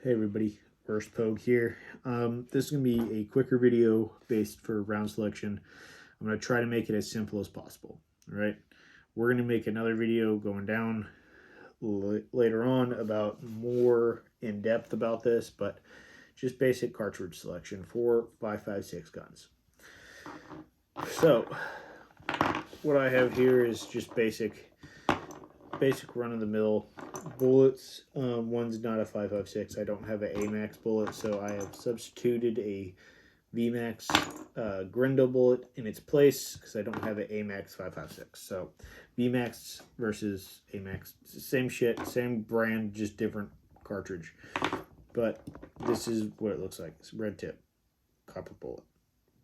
Hey everybody, First Pogue here. This is going to be a quicker video based for round selection. I'm going to try to make it as simple as possible. All right, we're going to make another video going down later on about more in depth about this, but just basic cartridge selection for 5.56 guns. So what I have here is just basic run-of-the-mill bullets. One's not a 5.56. I don't have an AMAX bullet, so I have substituted a VMAX Grindle bullet in its place because I don't have an AMAX 5.56. So VMAX versus AMAX, same shit, same brand, just different cartridge. But this is what it looks like. It's red tip, copper bullet.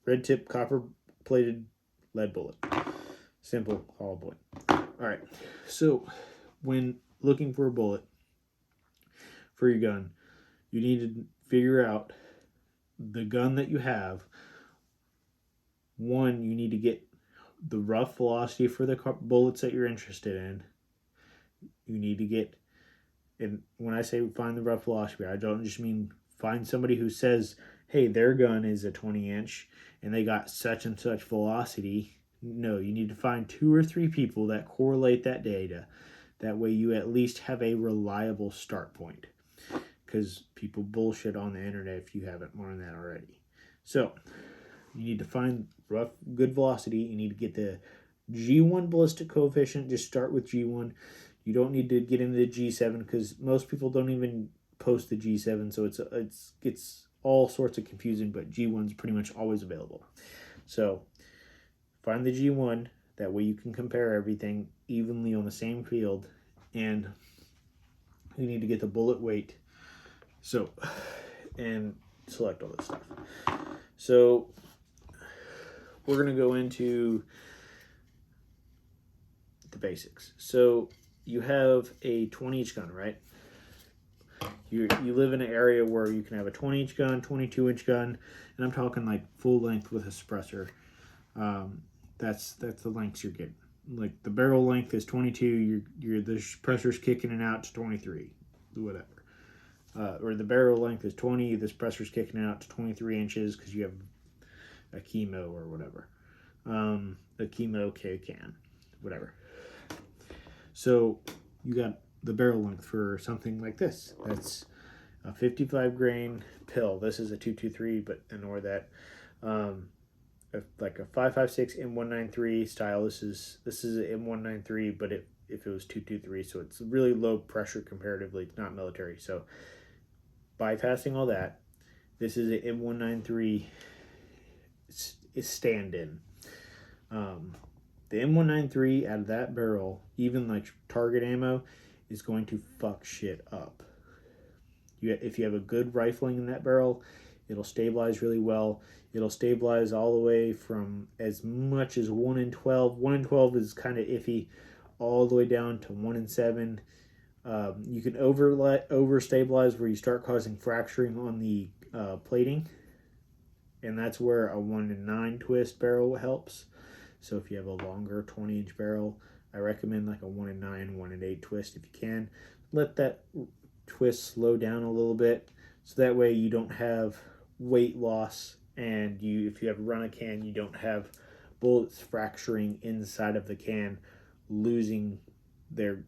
Red tip, copper plated lead bullet. Simple hollow bullet. Alright, so when looking for a bullet for your gun, you need to figure out the gun that you have. One, you need to get the rough velocity for the bullets that you're interested in. You need to get, and when I say find the rough velocity, I don't just mean find somebody who says, hey, their gun is a 20-inch and they got such and such velocity. No, you need to find 2 or 3 people that correlate that data. That way you at least have a reliable start point. Because people bullshit on the internet if you haven't learned that already. So, you need to find rough, good velocity. You need to get the G1 ballistic coefficient. Just start with G1. You don't need to get into the G7 because most people don't even post the G7. So it's all sorts of confusing, but G1's pretty much always available. So, find the G1, that way you can compare everything evenly on the same field, and you need to get the bullet weight. So, and select all this stuff. So, we're going to go into the basics. So, you have a 20-inch gun, right? You live in an area where you can have a 20-inch gun, 22-inch gun, and I'm talking like full length with a suppressor. That's the lengths you're getting. Like the barrel length is 22. The pressure's kicking it out to 23, whatever. Or the barrel length is 20. This pressure's kicking it out to 23 inches because you have a chemo or whatever. A chemo can, whatever. So you got the barrel length for something like this. That's a 55 grain pill. This is a 223, but ignore that. Like a 5.56 M193 style. This is an M193, but if it was 223, so it's really low pressure comparatively. It's not military. So bypassing all that, this is an M193 stand-in. The M193 out of that barrel, even like target ammo, is going to fuck shit up. If you have a good rifling in that barrel, it'll stabilize really well. It'll stabilize all the way from as much as 1 in 12. 1 in 12 is kind of iffy, all the way down to 1 in 7. You can over stabilize where you start causing fracturing on the plating, and that's where a 1 in 9 twist barrel helps. So if you have a longer 20-inch barrel, I recommend like a 1 in 9, 1 in 8 twist if you can. Let that twist slow down a little bit, so that way you don't have weight loss, and if you have run a can, you don't have bullets fracturing inside of the can, losing their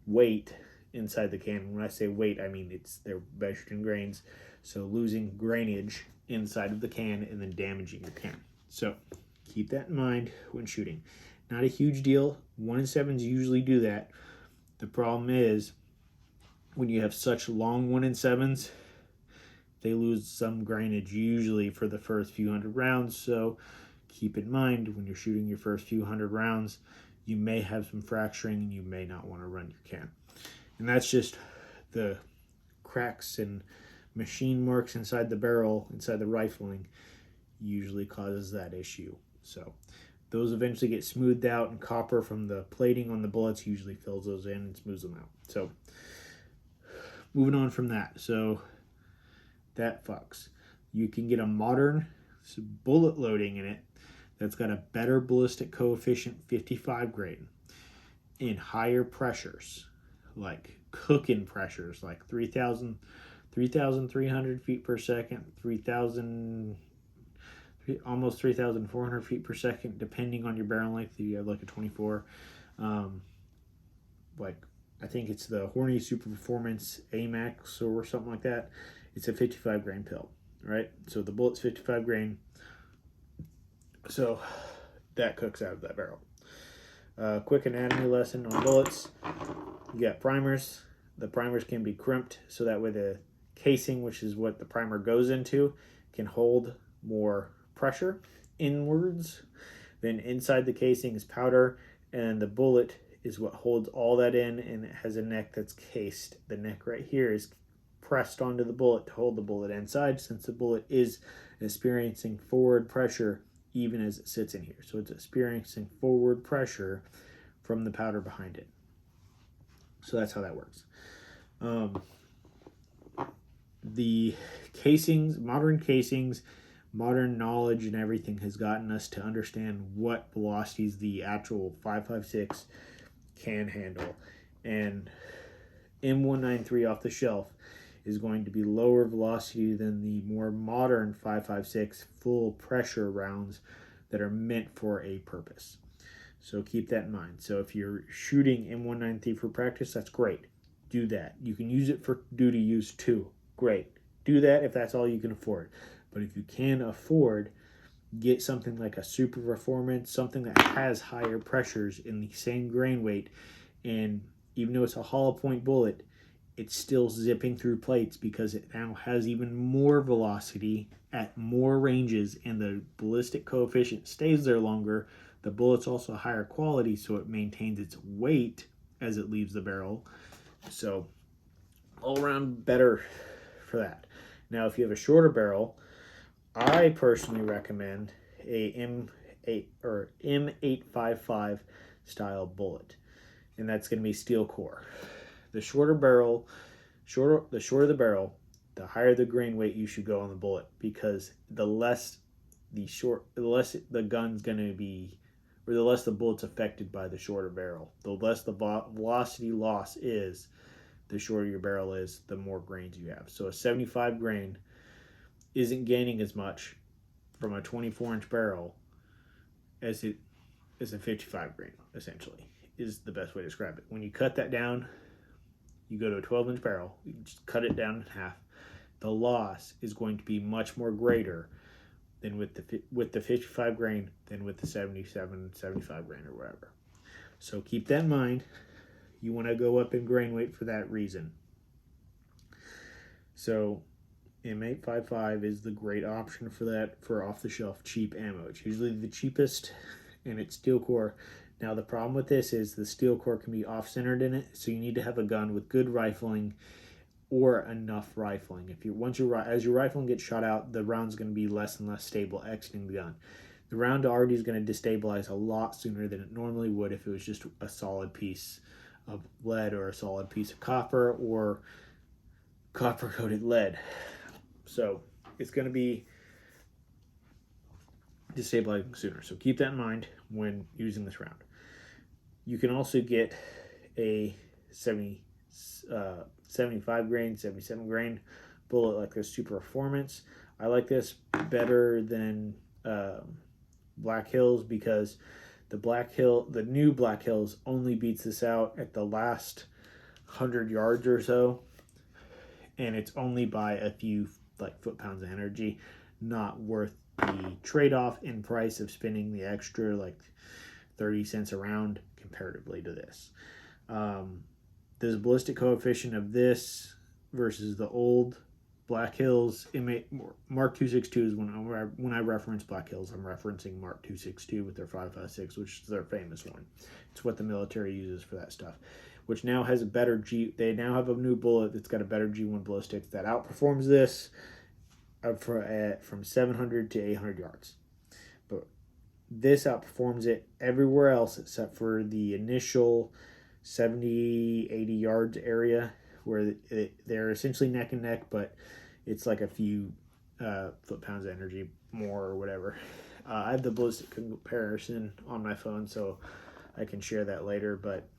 weight inside the can. When I say weight, I mean they're measured in grains, so losing grainage inside of the can and then damaging your can. So keep that in mind when shooting. Not a huge deal. 1 in 7s usually do that. The problem is when you have such long 1 in 7s, they lose some grainage usually for the first few hundred rounds. So keep in mind when you're shooting your first few hundred rounds, you may have some fracturing and you may not want to run your can. And that's just the cracks and machine marks inside the barrel, inside the rifling, usually causes that issue. So those eventually get smoothed out, and copper from the plating on the bullets usually fills those in and smooths them out. So moving on from that. So that fucks. You can get a modern bullet loading in it that's got a better ballistic coefficient 55 grain in higher pressures, like cooking pressures, like 3,000 3,300 feet per second, 3,000, almost 3,400 feet per second, depending on your barrel length. You have like a 24, like I think it's the Horny Super Performance AMAX or something like that. It's a 55 grain pill, right? So the bullet's 55 grain. So that cooks out of that barrel. Quick anatomy lesson on bullets. You got primers. The primers can be crimped so that way the casing, which is what the primer goes into, can hold more pressure inwards. Then inside the casing is powder, and the bullet is what holds all that in, and it has a neck that's cased. The neck right here is pressed onto the bullet to hold the bullet inside, since the bullet is experiencing forward pressure even as it sits in here. So it's experiencing forward pressure from the powder behind it. So that's how that works. The casings, modern knowledge and everything has gotten us to understand what velocities the actual 5.56 can handle. And M193 off the shelf is going to be lower velocity than the more modern 5.56 full pressure rounds that are meant for a purpose. So keep that in mind. So if you're shooting M193 for practice, that's great. Do that. You can use it for duty use too. Great. Do that if that's all you can afford. But if you can afford, get something like a Super Performance, something that has higher pressures in the same grain weight. And even though it's a hollow point bullet, it's still zipping through plates because it now has even more velocity at more ranges, and the ballistic coefficient stays there longer. The bullet's also higher quality, so it maintains its weight as it leaves the barrel. So all around better for that. Now, if you have a shorter barrel, I personally recommend a M8 or M855 style bullet, and that's going to be steel core. The shorter the barrel, the higher the grain weight you should go on the bullet, because the less the gun's going to be, or the less the bullet's affected by the shorter barrel. The less the velocity loss is, the shorter your barrel is, the more grains you have. So a 75 grain isn't gaining as much from a 24-inch barrel as it is a 55 grain, essentially, is the best way to describe it. When you cut that down, you go to a 12-inch barrel, you just cut it down in half. The loss is going to be much more greater than with the 55 grain than with the 77, 75 grain or whatever. So keep that in mind. You want to go up in grain weight for that reason. So M855 is the great option for that, for off-the-shelf cheap ammo. It's usually the cheapest, and it's steel core. Now the problem with this is the steel core can be off-centered in it, so you need to have a gun with good rifling or enough rifling. As your rifling gets shot out, the round's going to be less and less stable exiting the gun. The round already is going to destabilize a lot sooner than it normally would if it was just a solid piece of lead or a solid piece of copper or copper-coated lead. So it's going to be destabilizing sooner. So keep that in mind when using this round. You can also get a 75 grain, 77 grain bullet like this Super Performance. I like this better than Black Hills because the new Black Hills only beats this out at the last 100 yards or so, and it's only by a few foot-pounds of energy, not worth the trade-off in price of spending the extra 30 cents a round comparatively to this. There's a ballistic coefficient of this versus the old Black Hills. Mark 262 is when I reference Black Hills, I'm referencing Mark 262 with their 5.56, which is their famous one. It's what the military uses for that stuff, which now has a better they now have a new bullet that's got a better G1 ballistic that outperforms this from 700 to 800 yards. But this outperforms it everywhere else except for the initial 70, 80 yards area where they're essentially neck and neck, but it's like a few foot-pounds of energy more or whatever. I have the ballistic comparison on my phone, so I can share that later, but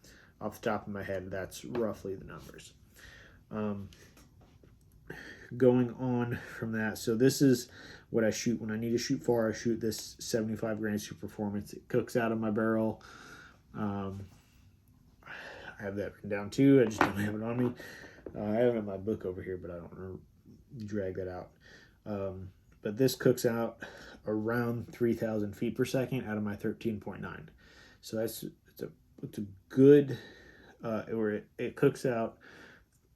off the top of my head, that's roughly the numbers. going on from that, so this is what I shoot when I need to shoot far. I shoot this 75 grain super performance. It cooks out of my barrel. I have that written down too. I just don't have it on me. I have it in my book over here, but I don't want to drag that out. But this cooks out around 3,000 feet per second out of my 13.9. So it's a good, it cooks out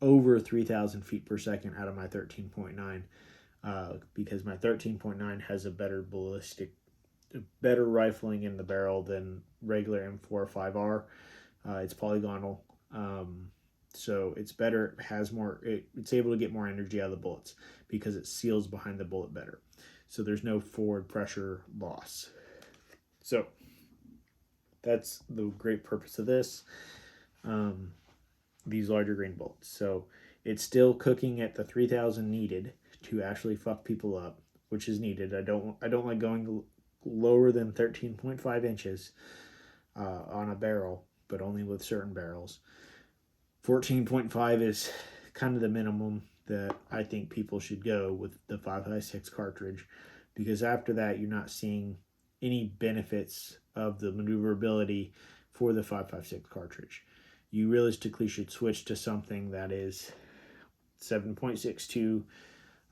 over 3,000 feet per second out of my 13.9, because my 13.9 has a better rifling in the barrel than regular M4 or 5R. It's polygonal, so it's better. It has more. It's able to get more energy out of the bullets because it seals behind the bullet better. So there's no forward pressure loss. So that's the great purpose of this. These larger grain bullets. So it's still cooking at the 3,000 needed to actually fuck people up, which is needed. I don't like going lower than 13.5 inches on a barrel, but only with certain barrels. 14.5 is kind of the minimum that I think people should go with the 5.56 cartridge, because after that you're not seeing any benefits of the maneuverability for the 5.56 cartridge. You realistically should switch to something that is 7.62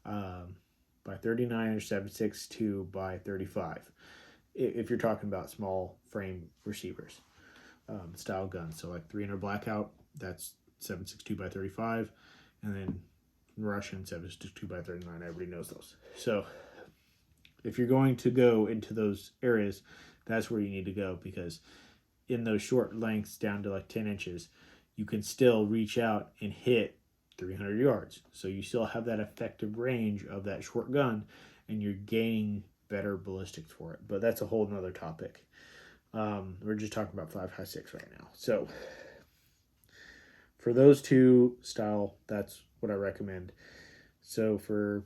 by 39 or 7.62 by 35 if you're talking about small frame receivers style guns. So like 300 Blackout, that's 7.62 by 35, and then Russian 7.62 by 39. Everybody knows those. So if you're going to go into those areas, that's where you need to go, because in those short lengths down to like 10 inches, you can still reach out and hit 300 yards. So you still have that effective range of that short gun, and you're gaining better ballistics for it. But that's a whole nother topic. We're just talking about 5.56 right now. So for those two style, that's what I recommend. So for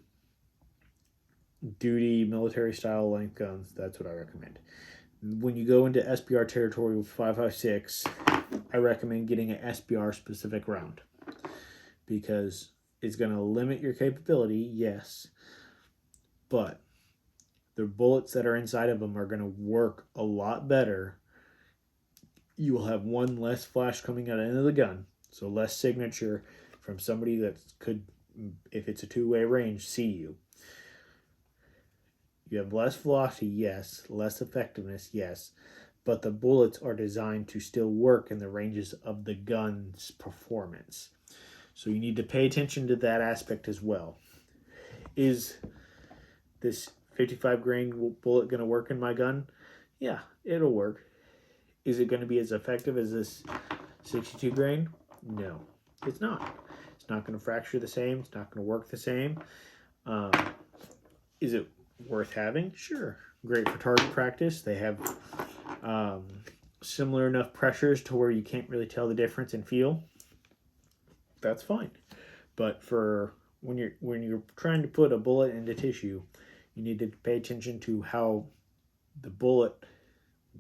duty military style length guns, that's what I recommend. When you go into SBR territory with 5.56, I recommend getting an SBR specific round, because it's going to limit your capability, yes, but the bullets that are inside of them are going to work a lot better. You will have one less flash coming out of the end of the gun, so less signature from somebody that could, if it's a two-way range, see you. You have less velocity, yes. Less effectiveness, yes. But the bullets are designed to still work in the ranges of the gun's performance. So you need to pay attention to that aspect as well. Is this 55 grain bullet going to work in my gun? Yeah, it'll work. Is it going to be as effective as this 62 grain? No, it's not. It's not going to fracture the same. It's not going to work the same. Is it worth having? Sure. Great for target practice. They have similar enough pressures to where you can't really tell the difference in feel. That's fine. But for when you're trying to put a bullet into tissue, you need to pay attention to how the bullet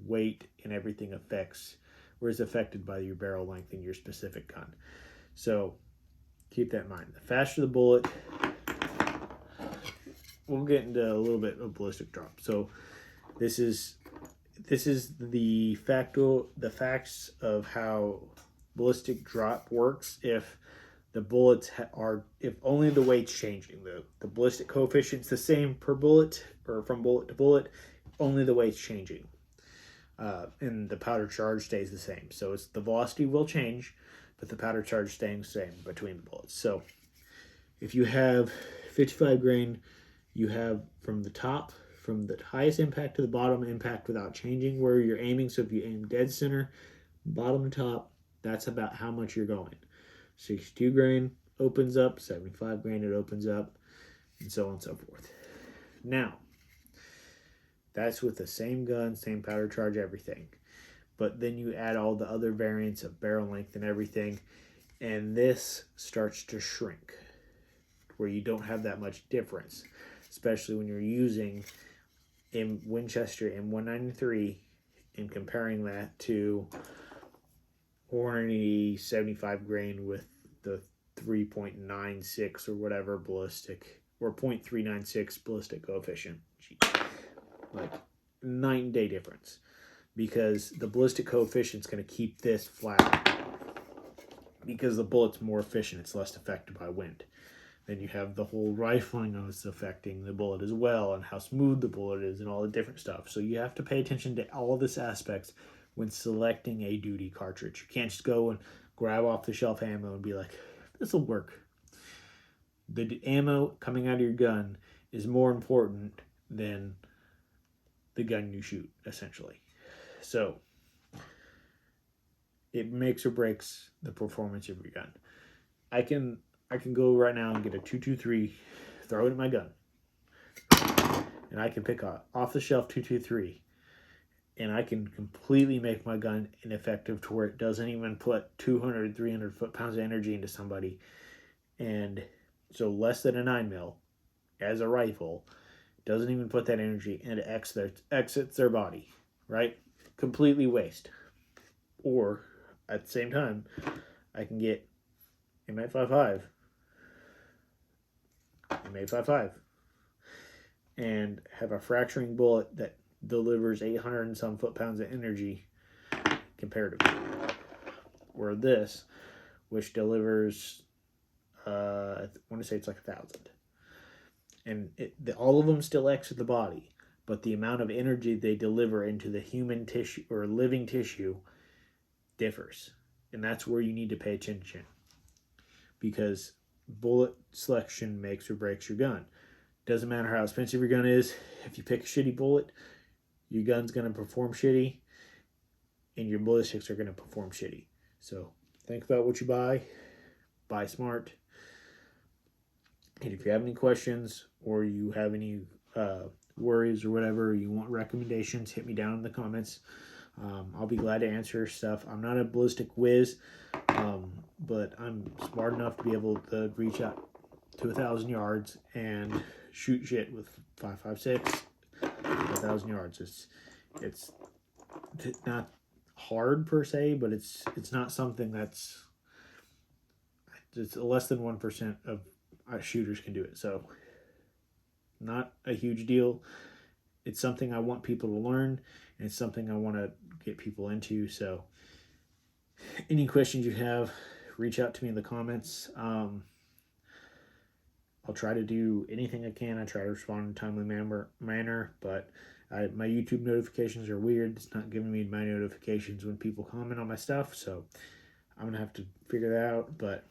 weight and everything affects, or is affected by your barrel length in your specific gun. So keep that in mind. The faster the bullet, we'll get into a little bit of ballistic drop. So this is the facts of how ballistic drop works. If the bullets if only the weight's changing, the ballistic coefficient's the same per bullet or from bullet to bullet, only the weight's changing, and the powder charge stays the same. So it's the velocity will change, but the powder charge staying the same between the bullets. So if you have 55 grain, you have from the top, from the highest impact to the bottom impact without changing where you're aiming. So if you aim dead center, bottom to top, that's about how much you're going. 62 grain opens up, 75 grain it opens up, and so on and so forth. Now, that's with the same gun, same powder charge, everything. But then you add all the other variants of barrel length and everything, and this starts to shrink, where you don't have that much difference, especially when you're using in Winchester M193 and comparing that to Hornady 75 grain with the 3.96 or whatever ballistic, or 0.396 ballistic coefficient. Jeez. Like, night and day difference. Because the ballistic coefficient is going to keep this flat. Because the bullet's more efficient, it's less affected by wind. Then you have the whole rifling that's affecting the bullet as well, and how smooth the bullet is, and all the different stuff. So you have to pay attention to all of this aspects when selecting a duty cartridge. You can't just go and grab off the shelf ammo and be like, this will work. The ammo coming out of your gun is more important than the gun you shoot, essentially. So it makes or breaks the performance of your gun. I can go right now and get a 223, throw it in my gun, and I can pick a off-the-shelf 223, and I can completely make my gun ineffective to where it doesn't even put 200, 300 foot-pounds of energy into somebody. And so less than a 9mm as a rifle doesn't even put that energy, and it exits their body, right? Completely waste. Or at the same time, I can get M855, and have a fracturing bullet that delivers 800 and some foot-pounds of energy comparatively. Where this, which delivers, I want to say it's like 1,000. And all of them still exit the body, but the amount of energy they deliver into the human tissue or living tissue differs. And that's where you need to pay attention, because bullet selection makes or breaks your gun. Doesn't matter how expensive your gun is. If you pick a shitty bullet, your gun's going to perform shitty, and your ballistics are going to perform shitty. So think about what you buy. Buy smart. And if you have any questions, or you have any worries or whatever, you want recommendations, hit me down in the comments. I'll be glad to answer stuff. I'm not a ballistic whiz, but I'm smart enough to be able to reach out to 1,000 yards and shoot shit with 5.56 1,000 yards. It's not hard per se, but it's not something that's, it's less than 1% of shooters can do it. So not a huge deal. It's something I want people to learn, and it's something I want to get people into. So any questions you have, reach out to me in the comments. I'll try to do anything I can. I try to respond in a timely manner, but my YouTube notifications are weird. It's not giving me my notifications when people comment on my stuff, so I'm going to have to figure that out. But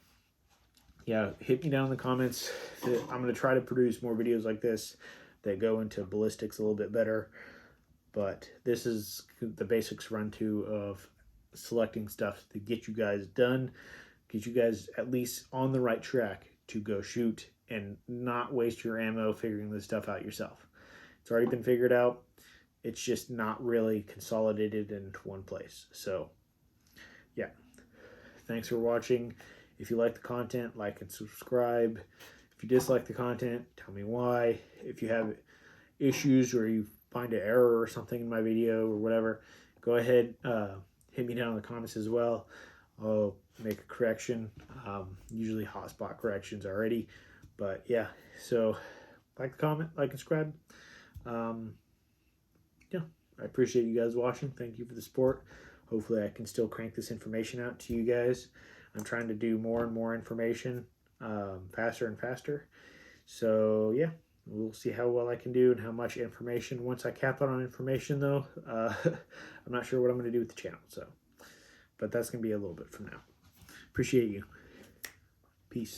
yeah, hit me down in the comments. I'm going to try to produce more videos like this that go into ballistics a little bit better. But this is the basics run-to of selecting stuff to get you guys done, get you guys at least on the right track to go shoot and not waste your ammo figuring this stuff out yourself. It's already been figured out. It's just not really consolidated into one place. So yeah, thanks for watching. If you like the content, like and subscribe. If you dislike the content, tell me why. If you have issues or you find an error or something in my video or whatever, go ahead, hit me down in the comments as well. I'll make a correction. Usually hotspot corrections already, but yeah. So like the comment, like and subscribe. Yeah, I appreciate you guys watching. Thank you for the support. Hopefully I can still crank this information out to you guys. I'm trying to do more and more information faster and faster. So yeah, we'll see how well I can do and how much information. Once I cap out on information though, I'm not sure what I'm going to do with the channel. So, but that's going to be a little bit from now. Appreciate you. Peace.